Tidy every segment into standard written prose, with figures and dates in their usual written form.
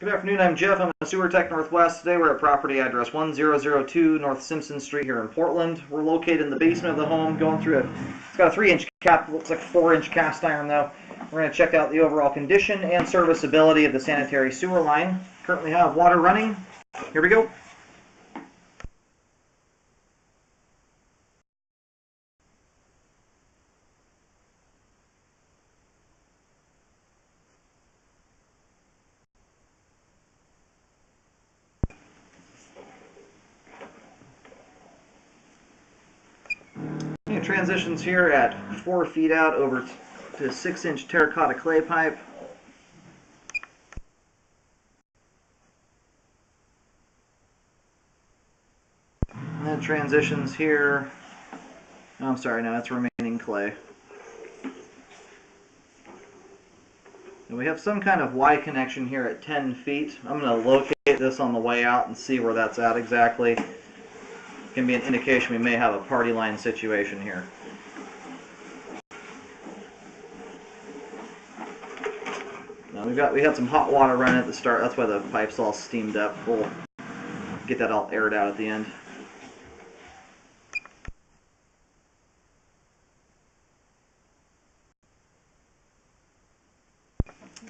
Good afternoon, I'm Jeff. I'm a sewer tech Northwest. Today we're at property address 1002 North Simpson Street here in Portland. We're located in the basement of the home, going through it's got a 3-inch cap, looks like 4-inch cast iron though. We're going to check out the overall condition and serviceability of the sanitary sewer line. Currently have water running. Here we go. Transitions here at 4 feet out over to 6-inch terracotta clay pipe. And then transitions here. Oh, I'm sorry, no, that's remaining clay. And we have some kind of Y connection here at 10 feet. I'm going to locate this on the way out and see where that's at exactly. Can be an indication we may have a party line situation here. Now we had some hot water running at the start. That's why the pipe's all steamed up. We'll get that all aired out at the end.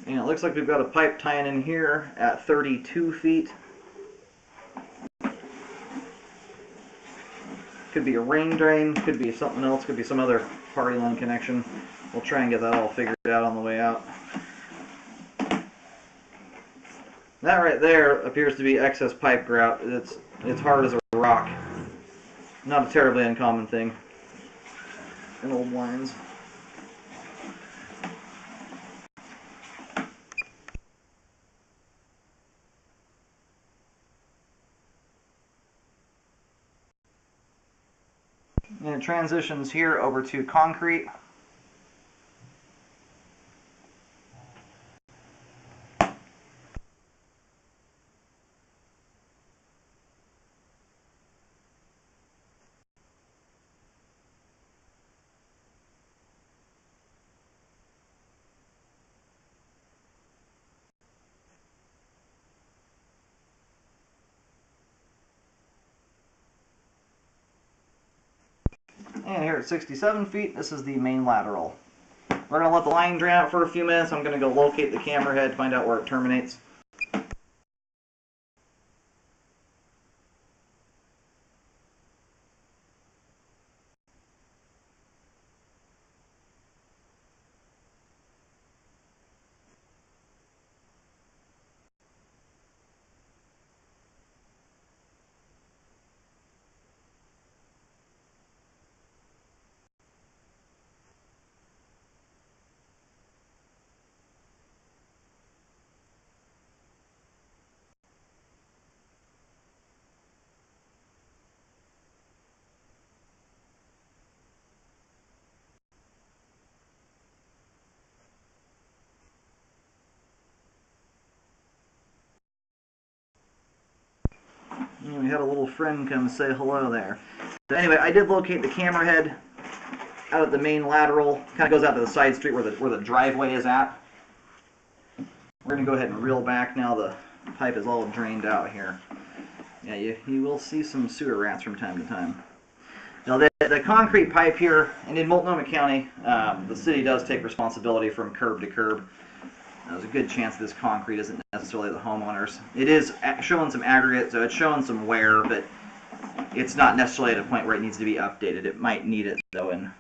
And it looks like we've got a pipe tying in here at 32 feet. Could be a rain drain, could be something else, could be some other party line connection. We'll try and get that all figured out on the way out. That right there appears to be excess pipe grout. It's hard as a rock. Not a terribly uncommon thing in old lines. And it transitions here over to concrete. And here at 67 feet, this is the main lateral. We're going to let the line drain out for a few minutes. I'm going to go locate the camera head, find out where it terminates. And we had a little friend come say hello there. So anyway, I did locate the camera head out at the main lateral. Kind of goes out to the side street where the driveway is at. We're going to go ahead and reel back now. The pipe is all drained out here. Yeah, you will see some sewer rats from time to time. Now the concrete pipe here, and in Multnomah County, the city does take responsibility from curb to curb. There's a good chance this concrete isn't necessarily the homeowners. It is showing some aggregate, so it's showing some wear, but it's not necessarily at a point where it needs to be updated. It might need it, though, in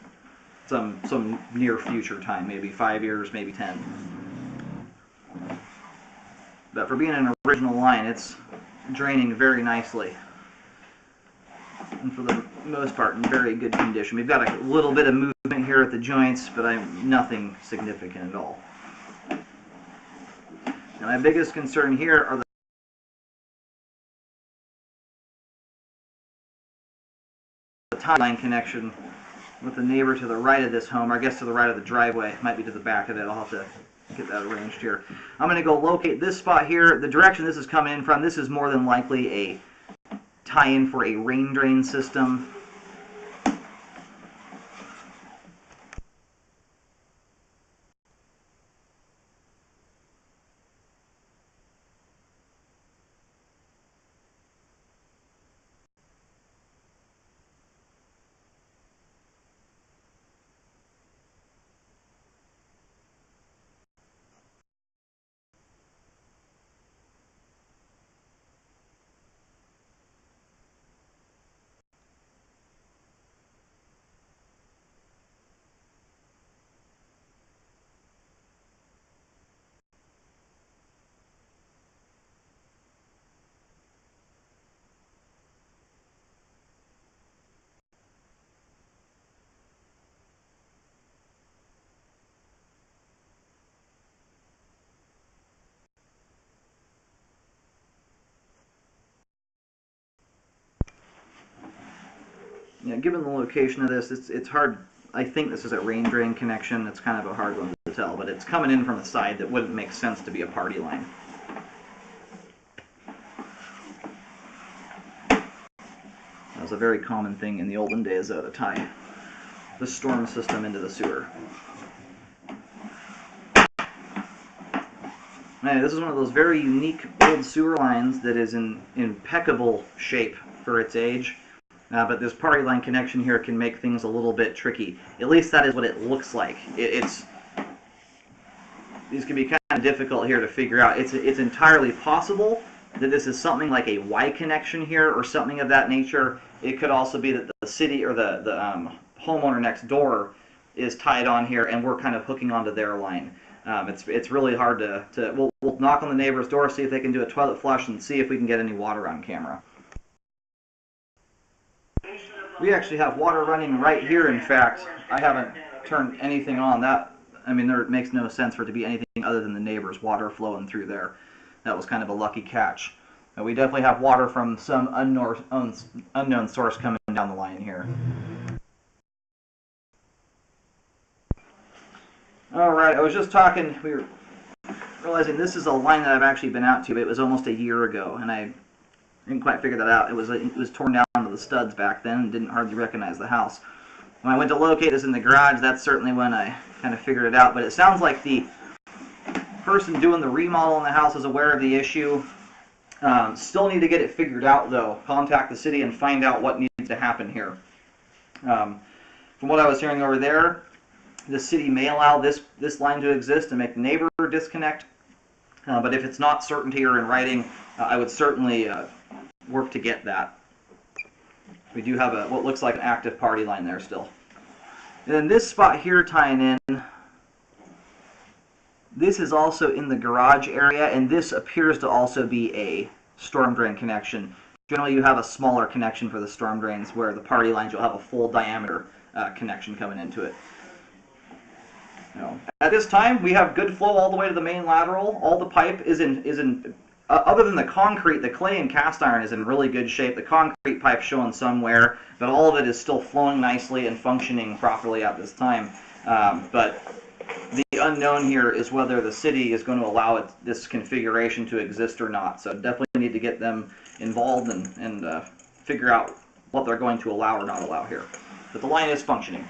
some near future time, maybe 5 years, maybe 10. But for being an original line, it's draining very nicely. And for the most part, in very good condition. We've got a little bit of movement here at the joints, but nothing significant at all. And my biggest concern here are the tie line connection with the neighbor to the right of this home, or I guess to the right of the driveway. Might be to the back of it. I'll have to get that arranged here. I'm going to go locate this spot here. The direction this is coming in from, this is more than likely a tie-in for a rain drain system. given the location of this, it's hard. I think this is a rain drain connection. It's kind of a hard one to tell, but it's coming in from a side that wouldn't make sense to be a party line. That was a very common thing in the olden days to tie the storm system into the sewer. Anyway, this is one of those very unique old sewer lines that is in impeccable shape for its age. But this party line connection here can make things a little bit tricky. At least that is what it looks like. These can be kind of difficult here to figure out. It's entirely possible that this is something like a Y connection here or something of that nature. It could also be that the city or the homeowner next door is tied on here and we're kind of hooking onto their line. It's really hard to we'll knock on the neighbor's door, see if they can do a toilet flush, and see if we can get any water on camera. We actually have water running right here. In fact, I haven't turned anything on. It makes no sense for it to be anything other than the neighbor's water flowing through there. That was kind of a lucky catch. We definitely have water from some unknown source coming down the line here. Alright, I was just talking, we were realizing this is a line that I've actually been out to. It was almost a year ago, and I didn't quite figure that out. It was torn down to the studs back then and didn't hardly recognize the house. When I went to locate this in the garage, that's certainly when I kind of figured it out. But it sounds like the person doing the remodel in the house is aware of the issue. Still need to get it figured out, though. Contact the city and find out what needs to happen here. From what I was hearing over there, the city may allow this line to exist and make the neighbor disconnect. But if it's not certainty or in writing, I would certainly work to get that. We do have what looks like an active party line there still. And then this spot here tying in, this is also in the garage area, and this appears to also be a storm drain connection. Generally, you have a smaller connection for the storm drains, where the party lines, you'll have a full diameter connection coming into it. At this time, we have good flow all the way to the main lateral. All the pipe is in other than the concrete, the clay and cast iron is in really good shape. The concrete pipe showing some wear, but all of it is still flowing nicely and functioning properly at this time. But the unknown here is whether the city is going to allow this configuration to exist or not. So definitely need to get them involved and figure out what they're going to allow or not allow here. But the line is functioning.